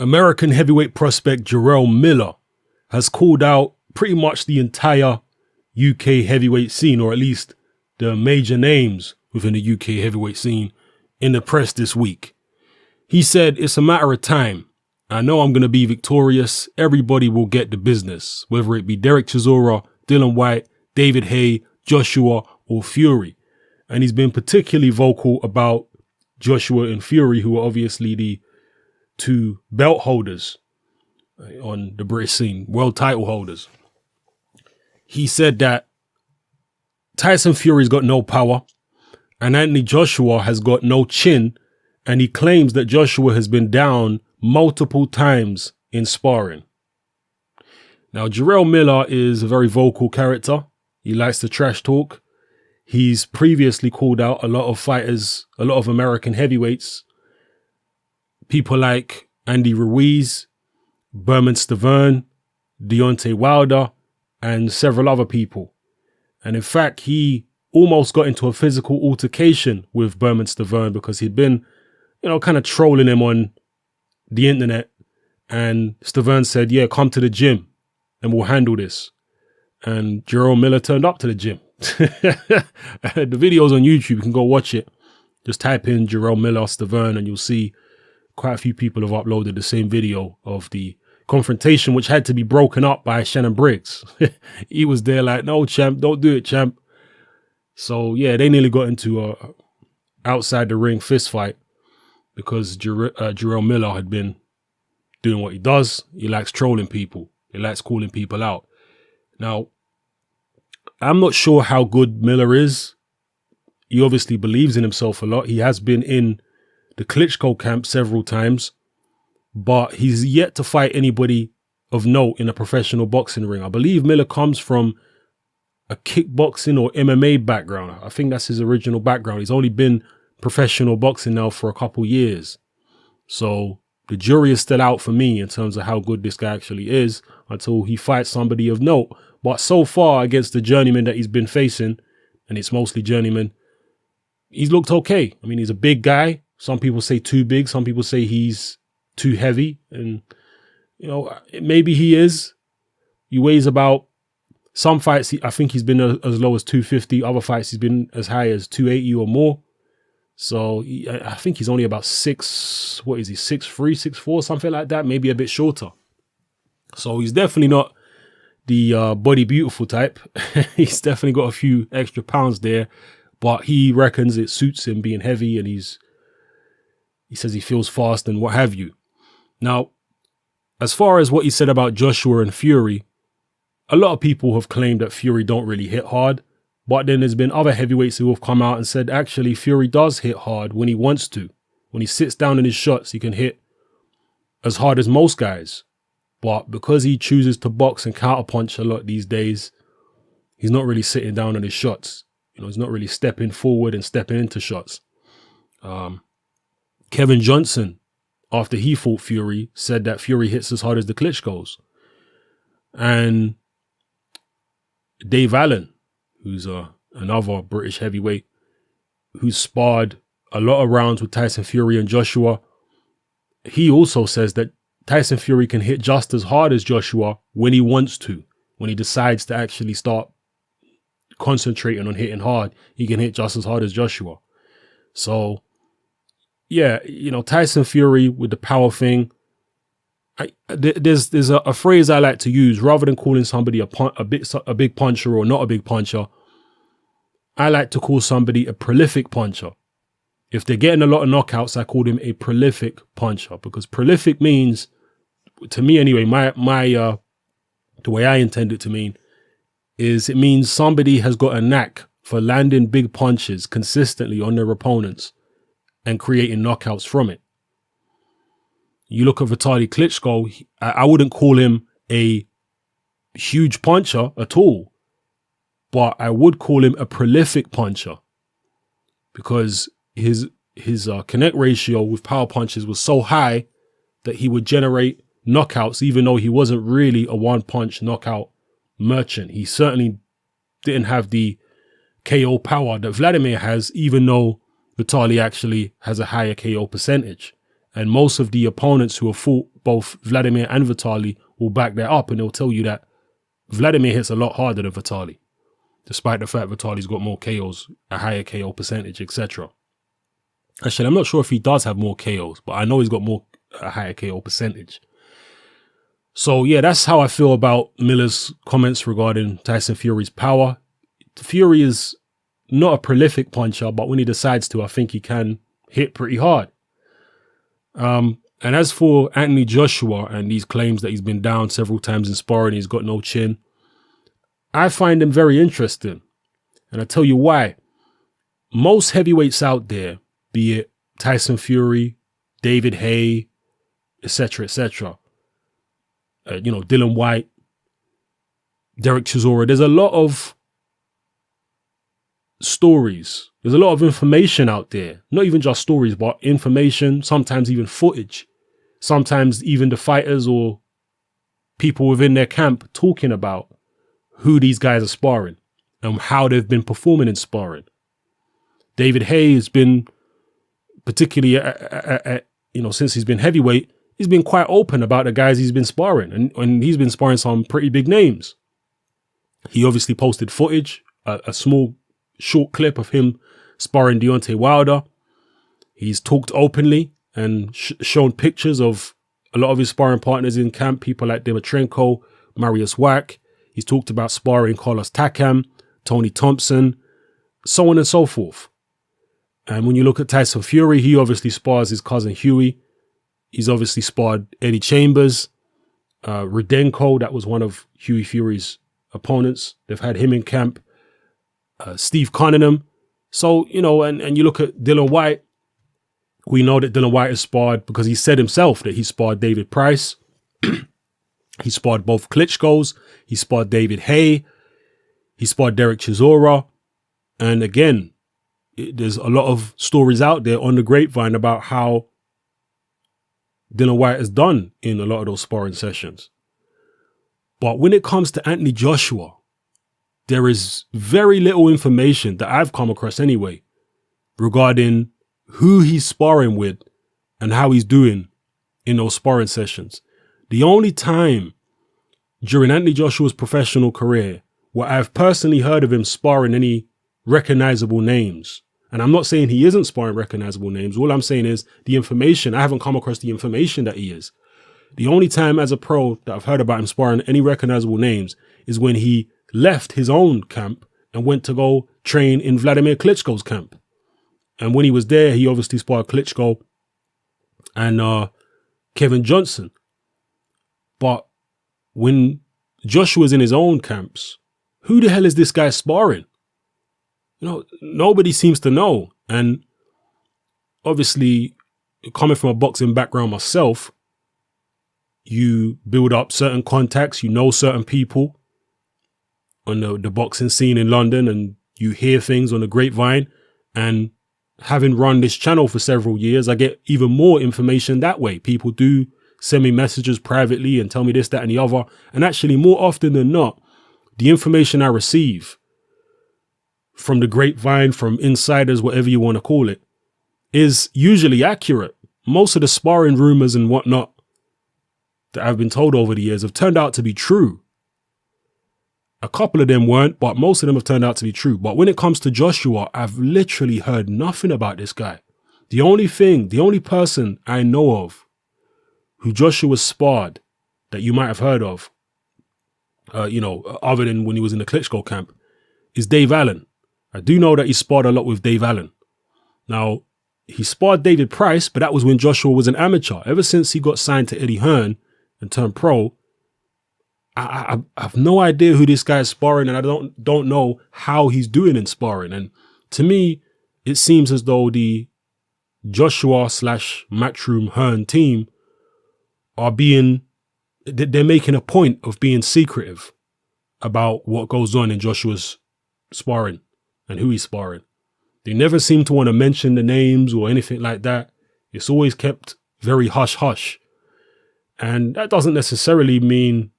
American heavyweight prospect Jarrell Miller has called out pretty much the entire UK heavyweight scene, or at least the major names within the UK heavyweight scene, in the press this week. He said, "It's a matter of time. I know I'm going to be victorious. Everybody will get the business, whether it be Derek Chisora, Dylan White, David Haye, Joshua, or Fury." And he's been particularly vocal about Joshua and Fury, who are obviously the two belt holders on the British scene, world title holders. He said that Tyson Fury's got no power and Anthony Joshua has got no chin, and he claims that Joshua has been down multiple times in sparring. Now, Jarrell Miller is a very vocal character. He likes to trash talk. He's previously called out a lot of fighters, a lot of American heavyweights, people like Andy Ruiz, Berman Stavern, Deontay Wilder, and several other people. And in fact, he almost got into a physical altercation with Berman Stavern because he'd been, kind of trolling him on the internet. And Stavern said, "Yeah, come to the gym and we'll handle this." And Jarrell Miller turned up to the gym. The video's on YouTube. You can go watch it. Just type in Jarrell Miller Stavern and you'll see quite a few people have uploaded the same video of the confrontation, which had to be broken up by Shannon Briggs. He was there like, "No, champ, don't do it, champ." So yeah, they nearly got into a outside the ring fist fight because Jarrell Miller had been doing what he does. He likes trolling people. He likes calling people out. Now, I'm not sure how good Miller is. He obviously believes in himself a lot. He has been in the Klitschko camp several times, but he's yet to fight anybody of note in a professional boxing ring. I believe Miller comes from a kickboxing or MMA background. I think that's his original background. He's only been professional boxing now for a couple years. So the jury is still out for me in terms of how good this guy actually is until he fights somebody of note. But so far against the journeyman that he's been facing, and it's mostly journeyman, he's looked okay. I mean, he's a big guy. Some people say too big. Some people say he's too heavy. And, maybe he is. He weighs about, some fights, I think he's been as low as 250. Other fights, he's been as high as 280 or more. So I think he's only about 6'3", 6'4", something like that. Maybe a bit shorter. So he's definitely not the body beautiful type. He's definitely got a few extra pounds there, but he reckons it suits him being heavy, and he says he feels fast and what have you. Now, as far as what he said about Joshua and Fury, a lot of people have claimed that Fury don't really hit hard, but then there's been other heavyweights who have come out and said, actually, Fury does hit hard when he wants to. When he sits down in his shots, he can hit as hard as most guys. But because he chooses to box and counterpunch a lot these days, he's not really sitting down on his shots. He's not really stepping forward and stepping into shots. Kevin Johnson, after he fought Fury, said that Fury hits as hard as the Klitschko's. And Dave Allen, who's another British heavyweight, who's sparred a lot of rounds with Tyson Fury and Joshua, he also says that Tyson Fury can hit just as hard as Joshua when he wants to. When he decides to actually start concentrating on hitting hard, he can hit just as hard as Joshua. So, yeah, Tyson Fury with the power thing. There's a phrase I like to use. Rather than calling somebody a big puncher or not a big puncher, I like to call somebody a prolific puncher. If they're getting a lot of knockouts, I call them a prolific puncher, because prolific means, to me anyway, the way I intend it to mean is it means somebody has got a knack for landing big punches consistently on their opponents and creating knockouts from it. You look at Vitaly Klitschko, I wouldn't call him a huge puncher at all, but I would call him a prolific puncher because his connect ratio with power punches was so high that he would generate knockouts, even though he wasn't really a one-punch knockout merchant. He certainly didn't have the KO power that Vladimir has, even though Vitaly actually has a higher KO percentage. And most of the opponents who have fought both Vladimir and Vitali will back that up, and they'll tell you that Vladimir hits a lot harder than Vitali, despite the fact Vitali's got more KOs, a higher KO percentage, etc. Actually, I'm not sure if he does have more KOs, but I know he's got a higher KO percentage. So yeah, that's how I feel about Miller's comments regarding Tyson Fury's power. Fury is not a prolific puncher, but when he decides to, I think he can hit pretty hard. And as for Anthony Joshua and these claims that he's been down several times in sparring, he's got no chin, I find them very interesting. And I tell you why. Most heavyweights out there, be it Tyson Fury, David Haye, etc., etc., Dylan White, Derek Chisora, there's a lot of stories. There's a lot of information out there. Not even just stories, but information, sometimes even footage. Sometimes even the fighters or people within their camp talking about who these guys are sparring and how they've been performing in sparring. David Haye has been, particularly since he's been heavyweight, he's been quite open about the guys he's been sparring, and he's been sparring some pretty big names. He obviously posted footage, a small short clip of him sparring Deontay Wilder. He's talked openly and shown pictures of a lot of his sparring partners in camp, people like Dimitrenko, Mariusz Wach. He's talked about sparring Carlos Takam, Tony Thompson, so on and so forth. And when you look at Tyson Fury, he obviously spars his cousin Huey. He's obviously sparred Eddie Chambers, Rudenko, that was one of Huey Fury's opponents. They've had him in camp. Steve Cunningham. So, and you look at Dylan White. We know that Dylan White has sparred because he said himself that he sparred David Price. He sparred both Klitschko's. He sparred David Haye. He sparred Derek Chisora. And again, there's a lot of stories out there on the grapevine about how Dylan White has done in a lot of those sparring sessions. But when it comes to Anthony Joshua, there is very little information that I've come across anyway regarding who he's sparring with and how he's doing in those sparring sessions. The only time during Anthony Joshua's professional career where I've personally heard of him sparring any recognizable names, and I'm not saying he isn't sparring recognizable names, all I'm saying is the information, I haven't come across the information that he is. The only time as a pro that I've heard about him sparring any recognizable names is when he left his own camp and went to go train in Vladimir Klitschko's camp. And when he was there, he obviously sparred Klitschko and Kevin Johnson. But when Joshua's in his own camps, who the hell is this guy sparring? Nobody seems to know. And obviously, coming from a boxing background myself, you build up certain contacts, you know certain people on the boxing scene in London, and you hear things on the grapevine. And having run this channel for several years, I get even more information that way. People do send me messages privately and tell me this, that, and the other. And actually, more often than not, the information I receive from the grapevine, from insiders, whatever you want to call it, is usually accurate. Most of the sparring rumors and whatnot that I've been told over the years have turned out to be true. A couple of them weren't, but most of them have turned out to be true. But when it comes to Joshua, I've literally heard nothing about this guy. The only person I know of who Joshua sparred that you might have heard of, other than when he was in the Klitschko camp, is Dave Allen. I do know that he sparred a lot with Dave Allen. Now, he sparred David Price, but that was when Joshua was an amateur. Ever since he got signed to Eddie Hearn and turned pro, I have no idea who this guy is sparring, and I don't know how he's doing in sparring. And to me, it seems as though the Joshua / Matchroom Hearn team they're making a point of being secretive about what goes on in Joshua's sparring and who he's sparring. They never seem to want to mention the names or anything like that. It's always kept very hush-hush. And that doesn't necessarily mean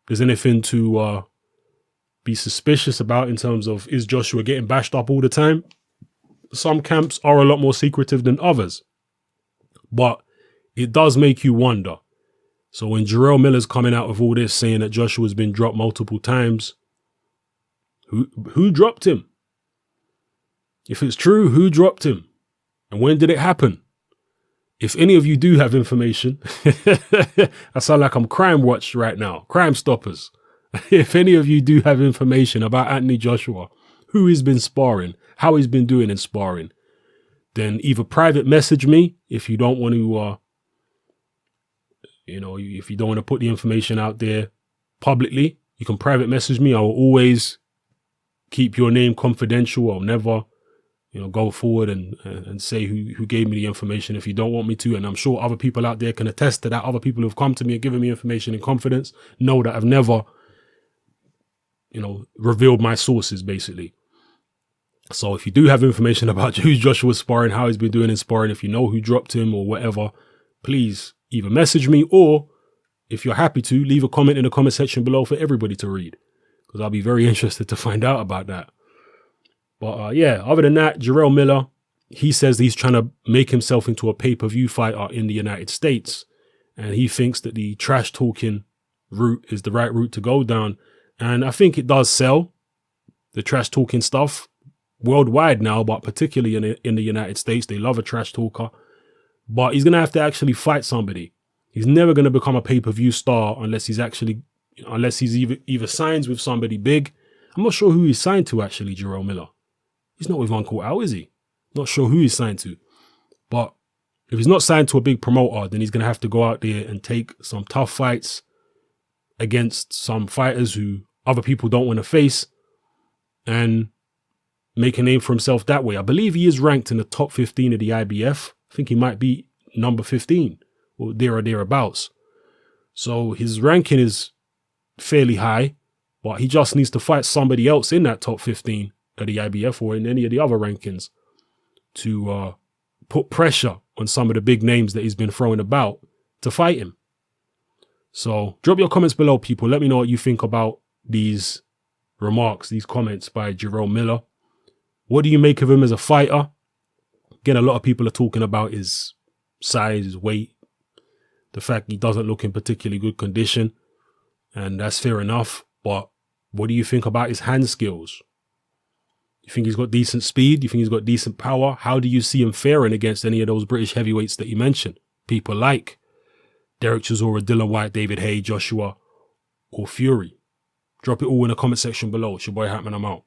there's anything to be suspicious about in terms of, is Joshua getting bashed up all the time? Some camps are a lot more secretive than others. But it does make you wonder. So when Jarrell Miller's coming out with all this saying that Joshua's been dropped multiple times, who dropped him? If it's true, who dropped him? And when did it happen? If any of you do have information, I sound like I'm Crime Watch right now, Crime Stoppers. If any of you do have information about Anthony Joshua, who he's been sparring, how he's been doing in sparring, then either private message me if you don't want to, if you don't want to put the information out there publicly, you can private message me. I will always keep your name confidential. I'll never, go forward and say who gave me the information if you don't want me to. And I'm sure other people out there can attest to that. Other people who've come to me and given me information in confidence know that I've never, revealed my sources, basically. So if you do have information about who Joshua's sparring, how he's been doing in sparring, if you know who dropped him or whatever, please either message me, or if you're happy to, leave a comment in the comment section below for everybody to read, because I'll be very interested to find out about that. But yeah, other than that, Jarrell Miller, he says he's trying to make himself into a pay-per-view fighter in the United States. And he thinks that the trash talking route is the right route to go down. And I think it does sell, the trash talking stuff, worldwide now, but particularly in the United States. They love a trash talker. But he's going to have to actually fight somebody. He's never going to become a pay-per-view star unless he's either signs with somebody big. I'm not sure who he's signed to, actually, Jarrell Miller. He's not with Uncle Al, is he? Not sure who he's signed to. But if he's not signed to a big promoter, then he's going to have to go out there and take some tough fights against some fighters who other people don't want to face and make a name for himself that way. I believe he is ranked in the top 15 of the IBF. I think he might be number 15 or there or thereabouts. So his ranking is fairly high, but he just needs to fight somebody else in that top 15 of the IBF or in any of the other rankings to put pressure on some of the big names that he's been throwing about to fight him. So drop your comments below, people. Let me know what you think about these remarks, these comments by Jarrell Miller. What do you make of him as a fighter? Again, a lot of people are talking about his size, his weight, the fact he doesn't look in particularly good condition, and that's fair enough. But what do you think about his hand skills? You think he's got decent speed? You think he's got decent power? How do you see him faring against any of those British heavyweights that you mentioned? People like Derek Chisora, Dylan White, David Haye, Joshua, or Fury. Drop it all in the comment section below. It's your boy Hatman, I'm out.